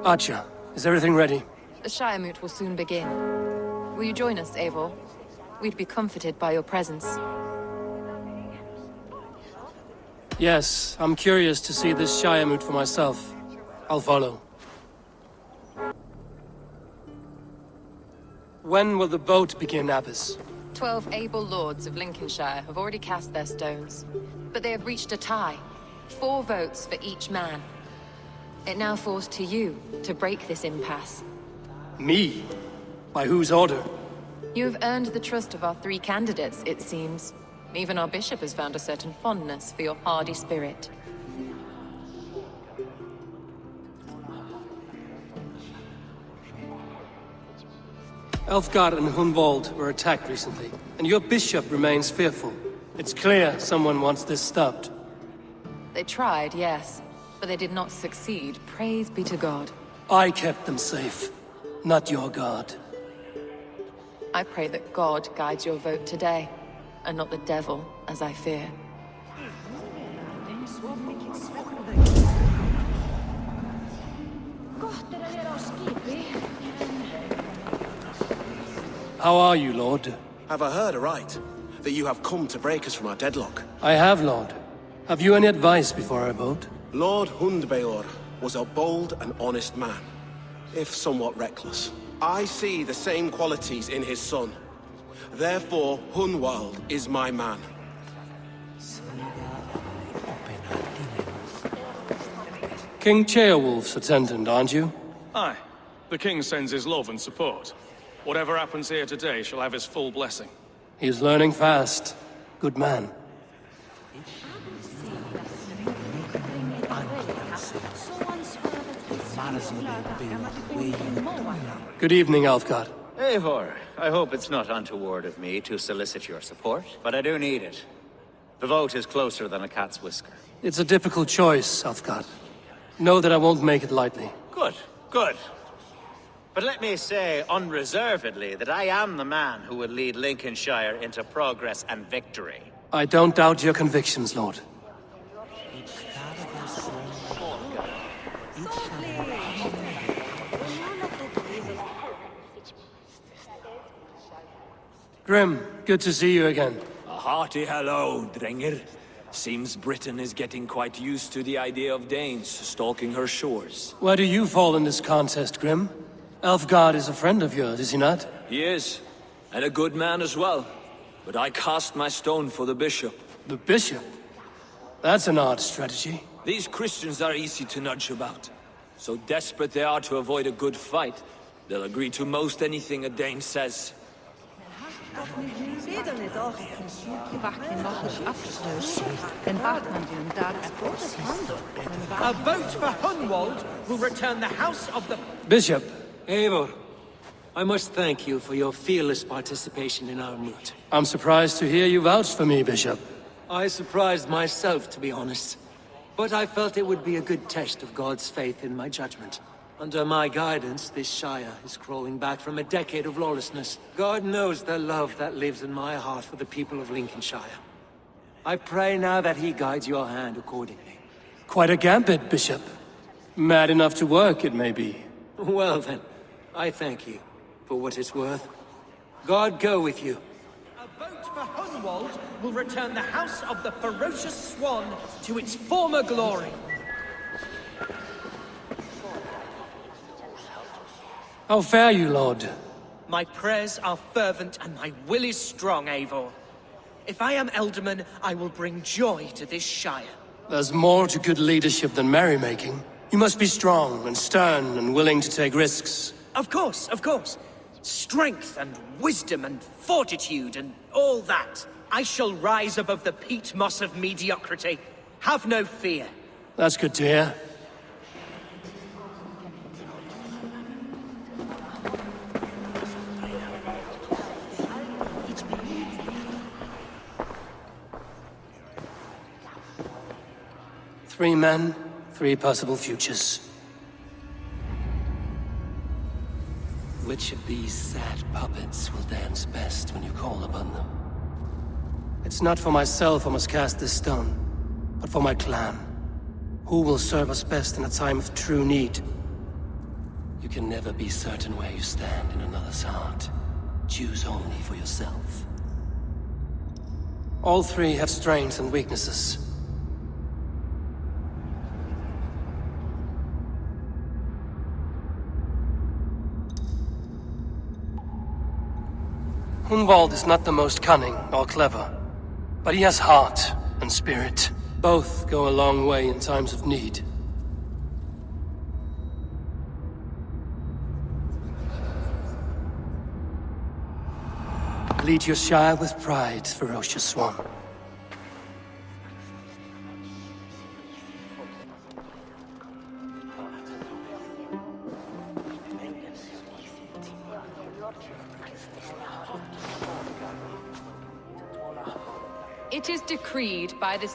ACHA, is everything ready? The Shire Moot will soon begin. Will you join us, Eivor? We'd be comforted by your presence. Yes, I'm curious to see this Shire Moot for myself. I'll follow. When will the vote begin, Abbess? 12 able lords of Lincolnshire have already cast their stones, but they have reached a tie. 4 votes for each man. It now falls to you to break this impasse. Me? By whose order? You have earned the trust of our 3 candidates, it seems. Even our bishop has found a certain fondness for your hardy spirit. Elfgard and Hunwald were attacked recently, and your bishop remains fearful. It's clear someone wants this stopped. They tried, yes, but they did not succeed. Praise be to God. I kept them safe, not your god. I pray that God guides your vote today, and not the devil, as I fear. How are you, Lord? Have I heard aright? That you have come to break us from our deadlock? I have, Lord. Have you any advice before our vote? Lord Hundbeor was a bold and honest man, if somewhat reckless. I see the same qualities in his son. Therefore, Hunwald is my man. King Ceolwulf's attendant, aren't you? Aye. The king sends his love and support. Whatever happens here today shall have his full blessing. He's learning fast. Good man. Good evening, Alfgard. Eivor, I hope it's not untoward of me to solicit your support, but I do need it. The vote is closer than a cat's whisker. It's a difficult choice, Alfgard. Know that I won't make it lightly. Good, good. But let me say unreservedly that I am the man who will lead Lincolnshire into progress and victory. I don't doubt your convictions, Lord. Grim, good to see you again. A hearty hello, Drenger. Seems Britain is getting quite used to the idea of Danes stalking her shores. Where do you fall in this contest, Grim? Elfgard is a friend of yours, is he not? He is, and a good man as well. But I cast my stone for the bishop. The bishop? That's an odd strategy. These Christians are easy to nudge about. So desperate they are to avoid a good fight, they'll agree to most anything a Dane says. A vote for Hunwald will return the house of the... Bishop. Eivor, I must thank you for your fearless participation in our moot. I'm surprised to hear you vouch for me, Bishop. I surprised myself, to be honest. But I felt it would be a good test of God's faith in my judgment. Under my guidance, this Shire is crawling back from a decade of lawlessness. God knows the love that lives in my heart for the people of Lincolnshire. I pray now that he guides your hand accordingly. Quite a gambit, Bishop. Mad enough to work, it may be. Well then, I thank you for what it's worth. God go with you. A vote for Hunwald will return the house of the ferocious swan to its former glory. How fare you, Lord? My prayers are fervent and my will is strong, Eivor. If I am Elderman, I will bring joy to this Shire. There's more to good leadership than merrymaking. You must be strong and stern and willing to take risks. Of course, of course. Strength and wisdom and fortitude and all that. I shall rise above the peat moss of mediocrity. Have no fear. That's good to hear. Three men, 3 possible futures. Which of these sad puppets will dance best when you call upon them? It's not for myself I must cast this stone, but for my clan. Who will serve us best in a time of true need? You can never be certain where you stand in another's heart. Choose only for yourself. All three have strengths and weaknesses. Hunwald is not the most cunning or clever, but he has heart and spirit. Both go a long way in times of need. Lead your Shire with pride, ferocious one. It is decreed by this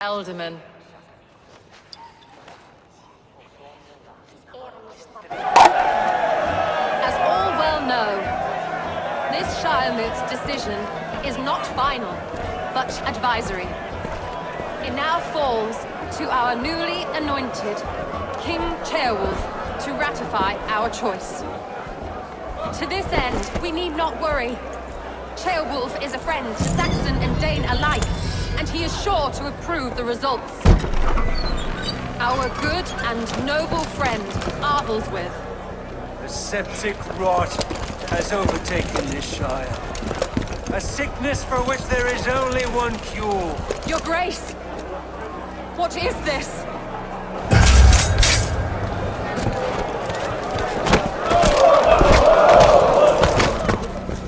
Elderman. As all well know, this Shire Moot's decision is not final, but advisory. It now falls to our newly anointed King Ceolwulf to ratify our choice. To this end, we need not worry. Ceolwulf is a friend to Saxon and Dane alike, and he is sure to approve the results. Our good and noble friend, Arthelswith. A septic rot has overtaken this Shire. A sickness for which there is only one cure. Your Grace! What is this?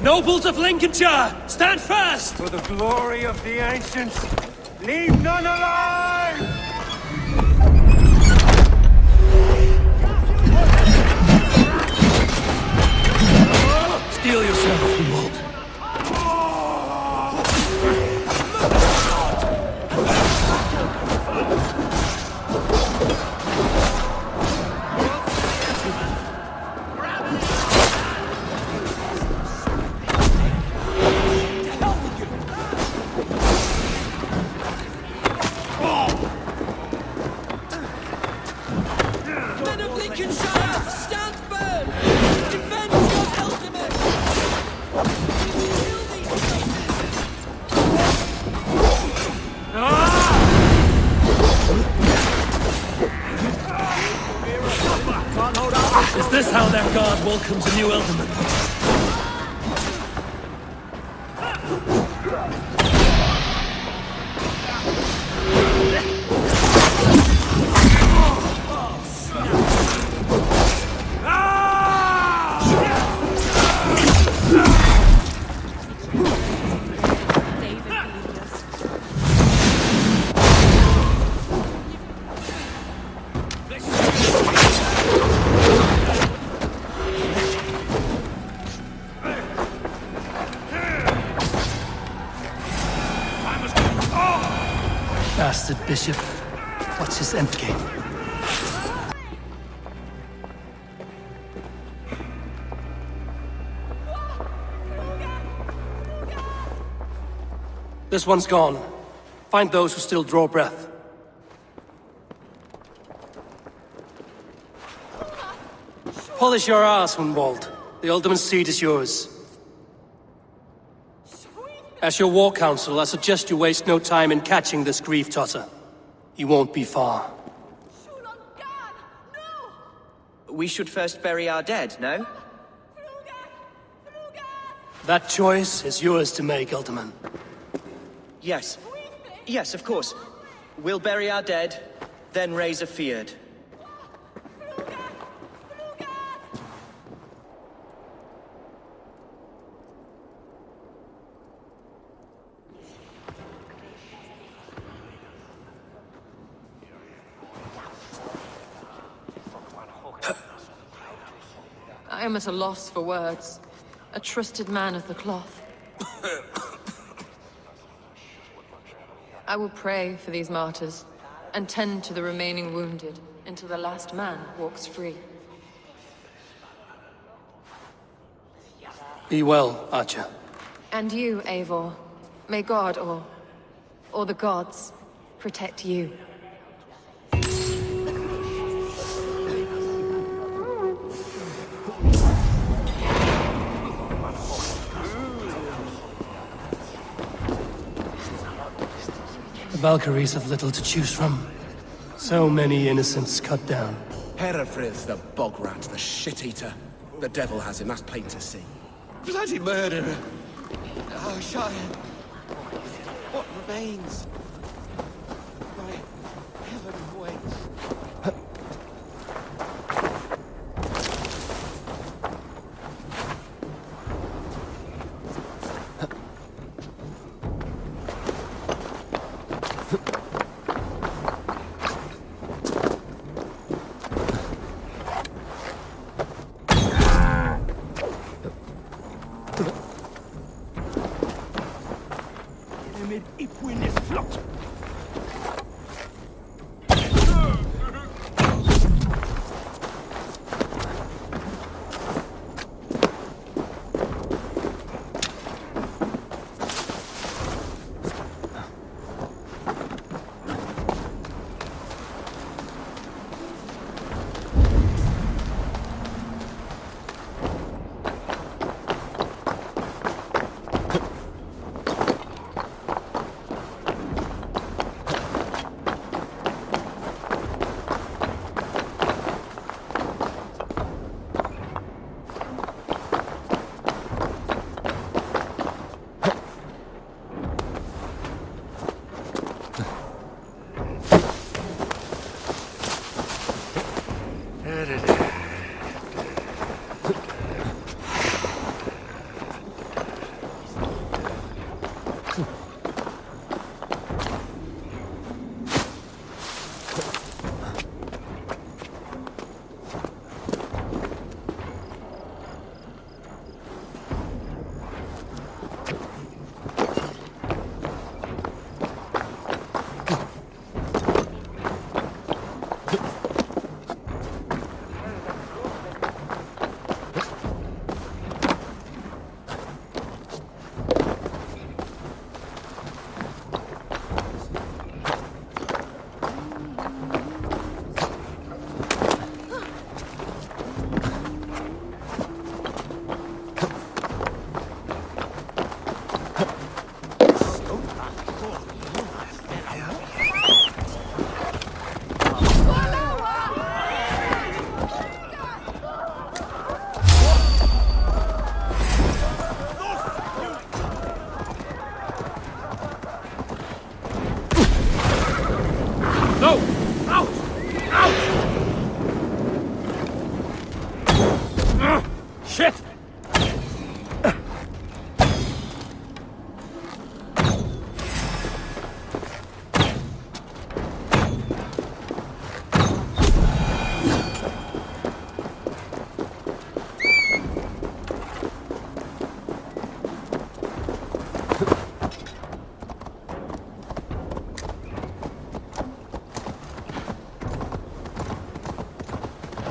Nobles of Lincolnshire, stand fast! For the glory of the ancients, leave none alive! Steel yourself, Hunwald. Is this how their god welcomes a new Elderman? Bastard bishop. What's his endgame? This one's gone. Find those who still draw breath. Polish your ass, Hunwald. The Alderman's seat is yours. As your war council, I suggest you waste no time in catching this grief totter. He won't be far. We should first bury our dead, no? That choice is yours to make, Alderman. Yes. Yes, of course. We'll bury our dead, then raise a feared. I am at a loss for words. A trusted man of the cloth. I will pray for these martyrs, and tend to the remaining wounded, until the last man walks free. Be well, ACHA. And you, Eivor. May God, or the gods, protect you. The Valkyries have little to choose from. So many innocents cut down. Herefrith, the bog rat, the shit-eater. The devil has him, that's plain to see. Bloody murderer! Oh, Shire! What remains? My heaven waits.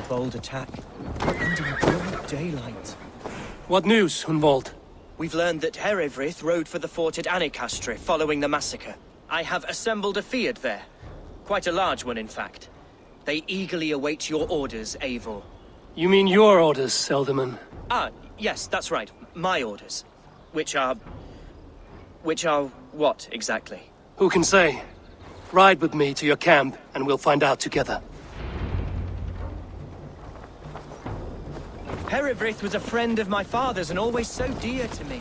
Bold attack, and in broad daylight. What news, Hunwald? We've learned that Herefrith rode for the fort at Annikastre following the massacre. I have assembled a field there. Quite a large one, in fact. They eagerly await your orders, Eivor. You mean your orders, Elderman? Ah, yes, that's right. My orders. Which are what, exactly? Who can say? Ride with me to your camp, and we'll find out together. Herefrith was a friend of my father's and always so dear to me.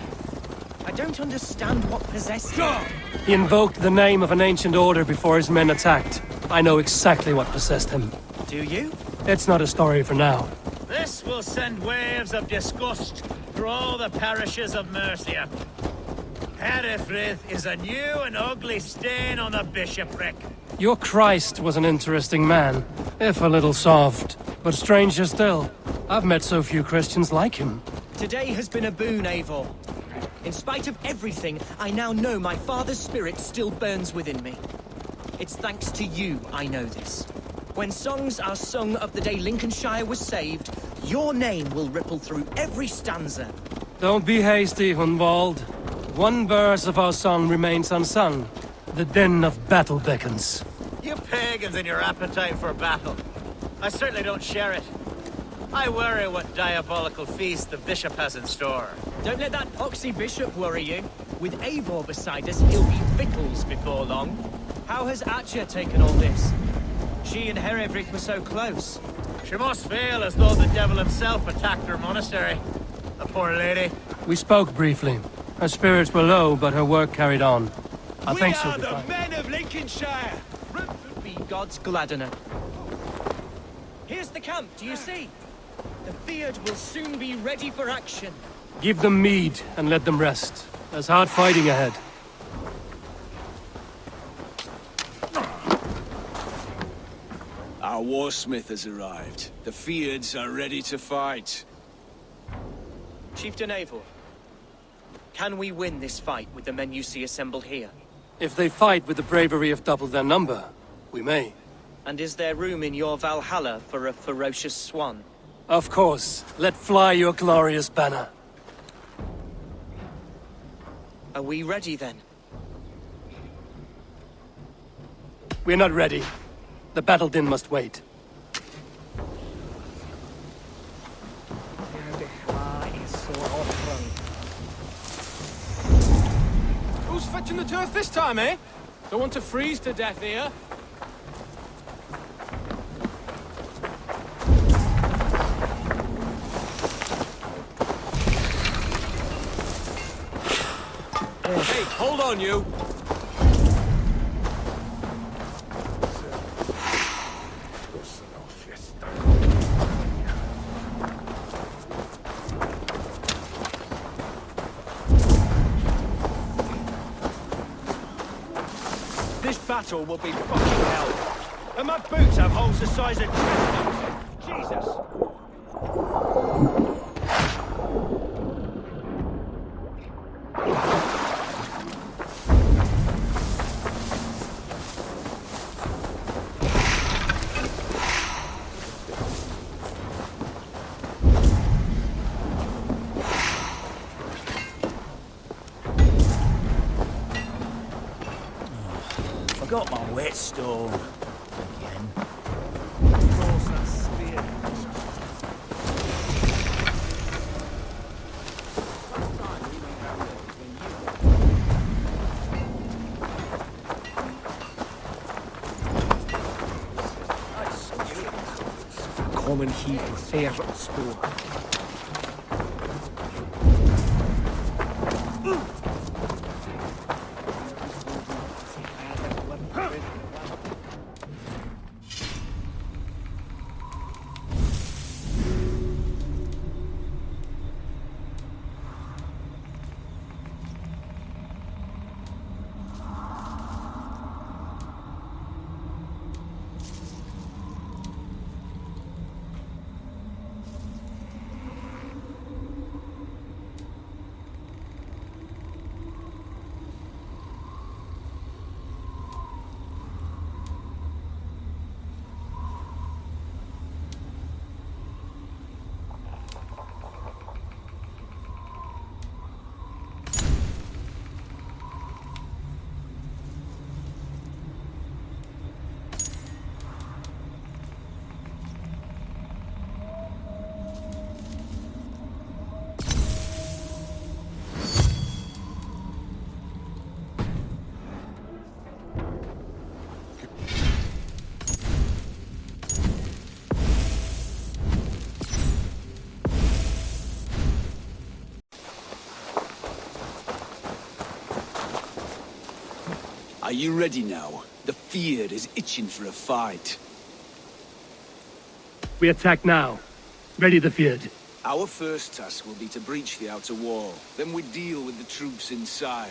I don't understand what possessed him. He invoked the name of an ancient order before his men attacked. I know exactly what possessed him. Do you? It's not a story for now. This will send waves of disgust through all the parishes of Mercia. Herefrith is a new and ugly stain on the bishopric. Your Christ was an interesting man, if a little soft. But stranger still, I've met so few Christians like him. Today has been a boon, Eivor. In spite of everything, I now know my father's spirit still burns within me. It's thanks to you I know this. When songs are sung of the day Lincolnshire was saved, your name will ripple through every stanza. Don't be hasty, Hunwald. One verse of our song remains unsung. The din of battle beckons. You pagans and your appetite for battle. I certainly don't share it. I worry what diabolical feast the bishop has in store. Don't let that poxy bishop worry you. With Eivor beside us, he'll be victuals before long. How has ACHA taken all this? She and Herefrith were so close. She must feel as though the devil himself attacked her monastery. The poor lady. We spoke briefly. Her spirits were low, but her work carried on. I think she'll be fine. We are the men of Lincolnshire! Would be God's gladdener. Here's the camp, do you see? The Field will soon be ready for action. Give them mead and let them rest. There's hard fighting ahead. Our warsmith has arrived. The Fields are ready to fight. Chieftain Eivor, can we win this fight with the men you see assembled here? If they fight with the bravery of double their number, we may. And is there room in your Valhalla for a ferocious swan? Of course. Let fly your glorious banner. Are we ready then? We're not ready. The battle din must wait. Who's fetching the turf this time, eh? Don't want to freeze to death here. Hey, hold on, you! This battle will be fucking hell. And my boots have holes the size of trees. Jesus! Got my whetstone again. Cross that spear. Common heap of fair spore. Are you ready now? The Feared is itching for a fight. We attack now. Ready the Feared. Our first task will be to breach the outer wall. Then we deal with the troops inside.